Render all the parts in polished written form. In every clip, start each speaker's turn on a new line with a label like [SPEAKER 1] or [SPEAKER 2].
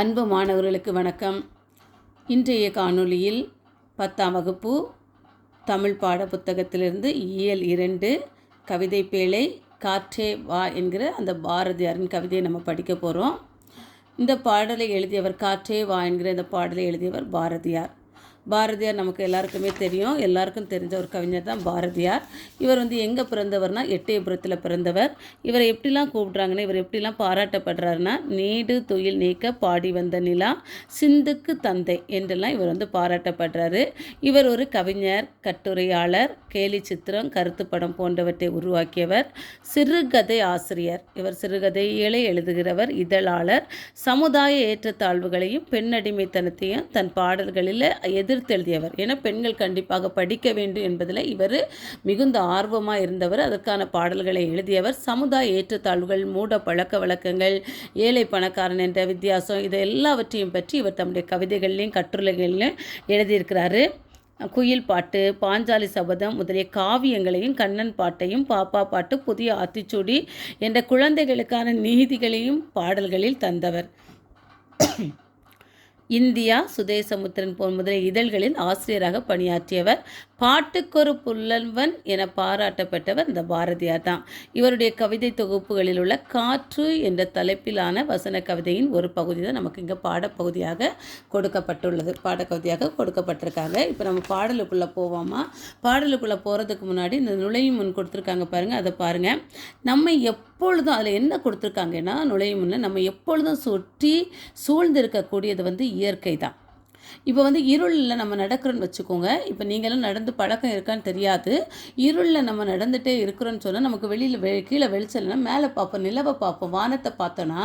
[SPEAKER 1] அன்பு மாணவர்களுக்கு வணக்கம். இன்றைய காணொளியில் 10ஆம் வகுப்பு தமிழ் பாட புத்தகத்திலிருந்து இயல் 2 கவிதை பேழை காற்றே வா என்கிற அந்த பாரதியாரின் கவிதையை நம்ம படிக்க போகிறோம். இந்த பாடலை எழுதியவர், காற்றே வா என்கிற இந்த பாடலை எழுதியவர் பாரதியார். பாரதியார் நமக்கு எல்லாருக்குமே தெரியும், எல்லாருக்கும் தெரிஞ்ச ஒரு கவிஞர் தான் பாரதியார். இவர் எங்கே பிறந்தவர்னா எட்டயபுரத்தில் பிறந்தவர். இவரை எப்படிலாம் கூப்பிட்றாங்கன்னா, இவர் எப்படிலாம் பாராட்டப்படுறாருன்னா, நீடு துயில் நீக்க பாடி வந்த நிலா, சிந்துக்கு தந்தை என்றெல்லாம் இவர் பாராட்டப்படுறாரு. இவர் ஒரு கவிஞர், கட்டுரையாளர், கேலி சித்திரம், கருத்து படம் போன்றவற்றை உருவாக்கியவர், சிறுகதை ஆசிரியர். இவர் சிறுகதைகளை எழுதுகிறவர், இதழாளர். சமுதாய ஏற்றத்தாழ்வுகளையும் பெண்ணடிமைத்தனத்தையும் தன் பாடல்களில் எழுதியவர். ஏன்னா பெண்கள் கண்டிப்பாக படிக்க வேண்டும் என்பதில் இவர் மிகுந்த ஆர்வமாக இருந்தவர். அதற்கான பாடல்களை எழுதியவர். சமுதாய ஏற்றத்தாழ்வுகள், மூட பழக்க வழக்கங்கள், ஏழை பணக்காரன் என்ற வித்தியாசம், இதை எல்லாவற்றையும் பற்றி இவர் தம்முடைய கவிதைகள்லையும் கட்டுரைகள்லையும் எழுதியிருக்கிறாரு. குயில் பாட்டு, பாஞ்சாலி சபதம் முதலிய காவியங்களையும், கண்ணன் பாட்டையும், பாப்பா பாட்டு, புதிய ஆத்திச்சூடி என்ற குழந்தைகளுக்கான நீதிகளையும் பாடல்களில் தந்தவர். இந்தியா, சுதேசமுத்திரன் முதலிய இதழ்களின் ஆசிரியராக பணியாற்றியவர். பாட்டுக்கொரு புல்லவன் என பாராட்டப்பட்டவர் இந்த பாரதியார் தான். இவருடைய கவிதை தொகுப்புகளில் உள்ள காற்று என்ற தலைப்பிலான வசன கவிதையின் ஒரு பகுதி தான் நமக்கு இங்கே பாடப்பகுதியாக கொடுக்கப்பட்டுள்ளது, பாடக்கவிதையாக கொடுக்கப்பட்டிருக்காங்க. இப்போ நம்ம பாடலுக்குள்ளே போவோமா? பாடலுக்குள்ளே போகிறதுக்கு முன்னாடி இந்த நுழையும் முன் கொடுத்துருக்காங்க பாருங்கள், அதை பாருங்கள். நம்ம எப்பொழுதும் அதில் என்ன கொடுத்துருக்காங்கன்னா, நுழையும் முன்னே நம்ம எப்பொழுதும் சுற்றி சூழ்ந்திருக்கக்கூடியது இயற்கை தான். இப்போ இருளில் நம்ம நடக்கிறோன்னு வச்சுக்கோங்க. இப்போ நீங்களும் நடந்து பழக்கம் இருக்கான்னு தெரியாது. இருளில் நம்ம நடந்துகிட்டே இருக்கிறோன்னு சொன்னால் நமக்கு வெளியில் கீழே வெளிச்சம் இல்லைன்னா மேலே பார்ப்போம், நிலவை பார்ப்போம். வானத்தை பார்த்தோன்னா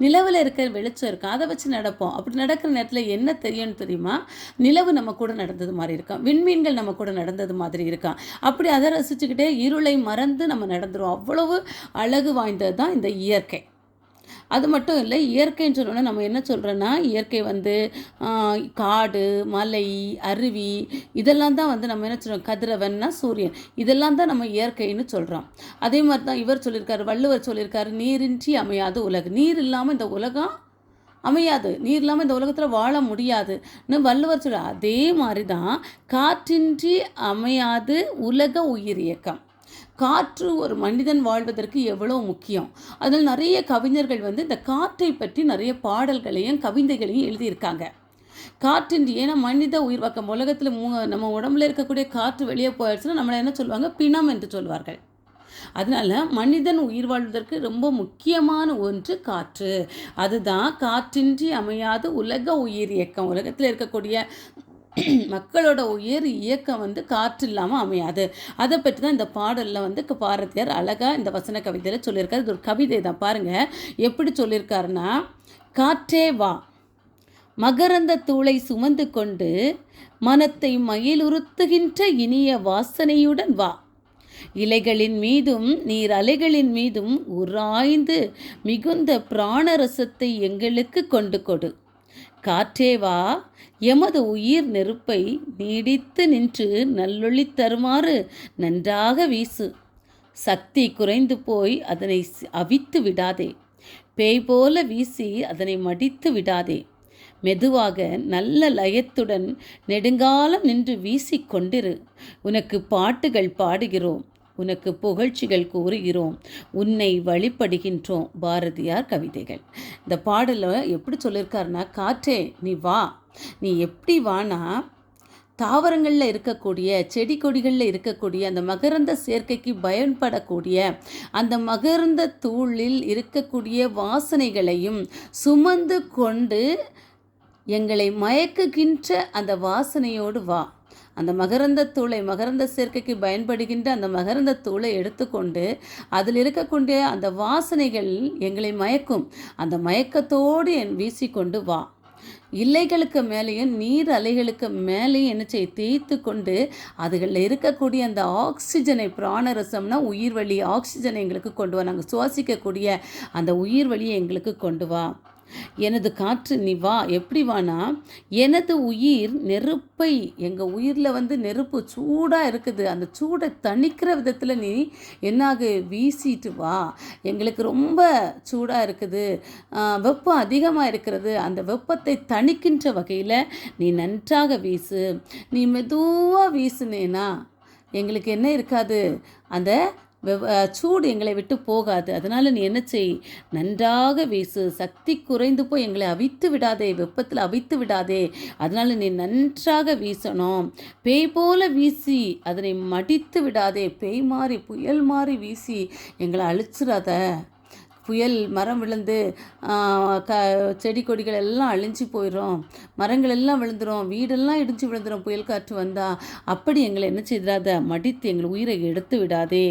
[SPEAKER 1] நிலவில் இருக்கிற வெளிச்சம் இருக்கும், அதை வச்சு நடப்போம். அப்படி நடக்கிற நேரத்தில் என்ன தெரியும்னு தெரியுமா? நிலவு நம்ம கூட நடந்தது மாதிரி இருக்கும், விண்மீன்கள் நம்ம கூட நடந்தது மாதிரி இருக்கும். அப்படி அதை ரசிச்சுக்கிட்டே இருளை மறந்து நம்ம நடந்துடும். அவ்வளவு அழகு வாய்ந்தது தான் இந்த இயற்கை. அது மட்டும் இல்லை, இயற்கைன்னு சொன்னோன்னா நம்ம என்ன சொல்கிறோன்னா, இயற்கை காடு, மலை, அருவி இதெல்லாம் தான் நம்ம என்ன சொல்கிறோம், கதிரவன்னா சூரியன், இதெல்லாம் தான் நம்ம இயற்கைன்னு சொல்கிறோம். அதே மாதிரி தான் இவர் சொல்லியிருக்காரு, வள்ளுவர் சொல்லியிருக்காரு, நீரின்றி அமையாது உலகு. நீர் இல்லாமல் இந்த உலகம் அமையாது, நீர் இல்லாமல் இந்த உலகத்தில் வாழ முடியாதுன்னு வள்ளுவர் சொல்ல. அதே மாதிரி தான் காற்றின்றி அமையாது உலக உயிர் இயக்கம். காற்று ஒரு மனிதன் வாழ்வதற்கு எவ்வளோ முக்கியம். அதில் நிறைய கவிஞர்கள் இந்த காற்றை பற்றி நிறைய பாடல்களையும் கவிதைகளையும் எழுதியிருக்காங்க. காற்றின்றி, ஏன்னா மனித உயிர் வாக்கம் உலகத்தில் நம்ம உடம்புல இருக்கக்கூடிய காற்று வெளியே போயிடுச்சுன்னா நம்மளை என்ன சொல்லுவாங்க, பிணம் என்று சொல்வார்கள். அதனால மனிதன் உயிர் வாழ்வதற்கு ரொம்ப முக்கியமான ஒன்று காற்று. அதுதான் காற்றின்றி அமையாது உலக உயிர் இயக்கம். உலகத்தில் இருக்கக்கூடிய மக்களோட உயிர் இயக்கம் காற்று இல்லாமல் அமையாது. அதை பற்றி தான் இந்த பாடலில் பாரதியார் அழகாக இந்த வசன கவிதையில் சொல்லியிருக்காரு. இது ஒரு கவிதை தான், பாருங்கள் எப்படி சொல்லியிருக்காருன்னா, காற்றே வா, மகரந்த தூளை சுமந்து கொண்டு மனத்தை மயிலுறுத்துகின்ற இனிய வாசனையுடன் வா, இலைகளின் மீதும் நீர் அலைகளின் மீதும் உராய்ந்து மிகுந்த பிராணரசத்தை எங்களுக்கு கொண்டு கொடு. காற்றே வா, எமது உயிர் நெருப்பை நீடித்து நின்று நல்லொளி தருமாறு நன்றாக வீசு. சக்தி குறைந்து போய் அதனை அவித்து விடாதே, பேய் போல வீசி அதனை மடித்து விடாதே. மெதுவாக நல்ல லயத்துடன் நெடுங்காலம் நின்று வீசிக்கொண்டிரு. உனக்கு பாட்டுகள் பாடுகிறோம், உனக்கு புகழ்ச்சிகள் கூறுகிறோம், உன்னை வழிபடுகின்றோம். பாரதியார் கவிதைகள். இந்த பாடலை எப்படி சொல்லியிருக்காருன்னா, காற்றே நீ வா. நீ எப்படி வானா, தாவரங்களில் இருக்கக்கூடிய, செடி கொடிகளில் இருக்கக்கூடிய அந்த மகரந்த சேர்க்கைக்கு பயன்படக்கூடிய அந்த மகரந்த தூளில் இருக்கக்கூடிய வாசனைகளையும் சுமந்து கொண்டு எங்களை மயக்குகின்ற அந்த வாசனையோடு வா. அந்த மகரந்த தூளை, மகரந்த சேர்க்கைக்கு பயன்படுகின்ற அந்த மகரந்த தூளை எடுத்துக்கொண்டு அதில் இருக்கக்கூடிய அந்த வாசனைகள் எங்களை மயக்கும். அந்த மயக்கத்தோடு வீசிக்கொண்டு வா. இலைகளுக்கு மேலேயும் நீர் அலைகளுக்கு மேலேயும் என்ன செய்ய தேய்த்து கொண்டு அதுகளில் இருக்கக்கூடிய அந்த ஆக்சிஜனை, பிராணரசம்னா உயிர் வழி, ஆக்சிஜனை எங்களுக்கு கொண்டு வா. நாங்கள் சுவாசிக்கக்கூடிய அந்த உயிர் வழியை எங்களுக்கு கொண்டு வா. எனது காற்று நீ வா. எப்படி வானா, எனது உயிர் நெருப்பை, எங்கள் உயிரில் வந்து நெருப்பு சூடாக இருக்குது, அந்த சூடை தணிக்கிற விதத்தில் நீ என்னாகு வீசிட்டு வா. எங்களுக்கு ரொம்ப சூடாக இருக்குது, வெப்பம் அதிகமாக இருக்கிறது, அந்த வெப்பத்தை தணிக்கின்ற வகையில் நீ நன்றாக வீசு. நீ மெதுவாக வீசுனேனா எங்களுக்கு என்ன இருக்காது, அந்த சூடு எங்களை விட்டு போகாது. அதனால் நீ என்ன செய், நன்றாக வீசு. சக்தி குறைந்து போய் எங்களை அவித்து விடாதே, வெப்பத்தில் அவித்து விடாதே. அதனால் நீ நன்றாக வீசணும். பேய் போல வீசி அதனை மடித்து விடாதே. பேய் மாறி புயல் மாறி வீசி எங்களை அழிச்சிடாத. புயல் மரம் விழுந்து செடி கொடிகள் எல்லாம் அழிஞ்சு போயிடும், மரங்கள் எல்லாம் விழுந்துடும், வீடெல்லாம் இடிஞ்சு விழுந்துடும் புயல் காற்று வந்தால். அப்படி எங்களை என்ன செய்தாத, மடித்து எங்கள் உயிரை எடுத்து விடாதே.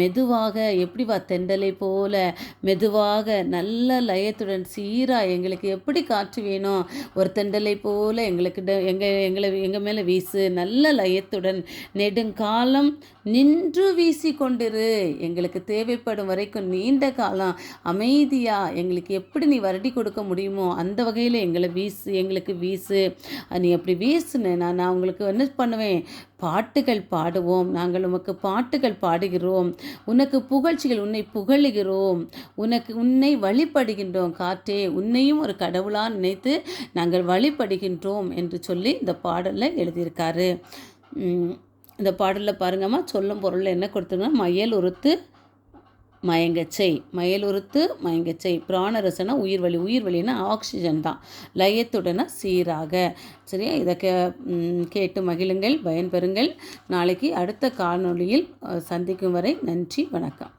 [SPEAKER 1] மெதுவாக எப்படி வா, தெண்டலை போல மெதுவாக நல்ல லயத்துடன் சீராக எங்களுக்கு எப்படி காற்று வேணும், ஒரு தெண்டலை போல எங்களுக்கு எங்கள் மேலே வீசு. நல்ல லயத்துடன் நெடுங்காலம் நின்று வீசி கொண்டிரு. எங்களுக்கு தேவைப்படும் வரைக்கும் நீண்ட காலம் அமைதியாக எங்களுக்கு எப்படி நீ வருடி கொடுக்க முடியுமோ அந்த வகையில் எங்களுக்கு வீசு. நீ அப்படி வீசுன நான் உங்களுக்கு என்ன பண்ணுவேன், பாட்டுகள் பாடுவோம். நாங்கள் உமக்கு பாட்டுகள் பாடுகிறோம், உனக்கு புகழ்ச்சிகள், உன்னை புகழுகிறோம், உன்னை வழிபடுகின்றோம். காற்றே, உன்னையும் ஒரு கடவுளாக நினைத்து நாங்கள் வழிபடுகின்றோம் என்று சொல்லி இந்த பாடலில் எழுதியிருக்காரு. இந்த பாடலில் பாருங்கம்மா, சொல்லும் பொருளில் என்ன கொடுத்துருங்கன்னா, மயல் உறுத்து மயங்கச்சை, மயல் உறுத்து மயங்கச்சை. பிராணரசனா உயிர் வலினா ஆக்சிஜன் தான். லயத்துடனா சீராக. சரியா, இதை கேட்டு மகிழுங்கள், பயன்பெறுங்கள். நாளைக்கு அடுத்த காணொளியில் சந்திக்கும் வரை நன்றி, வணக்கம்.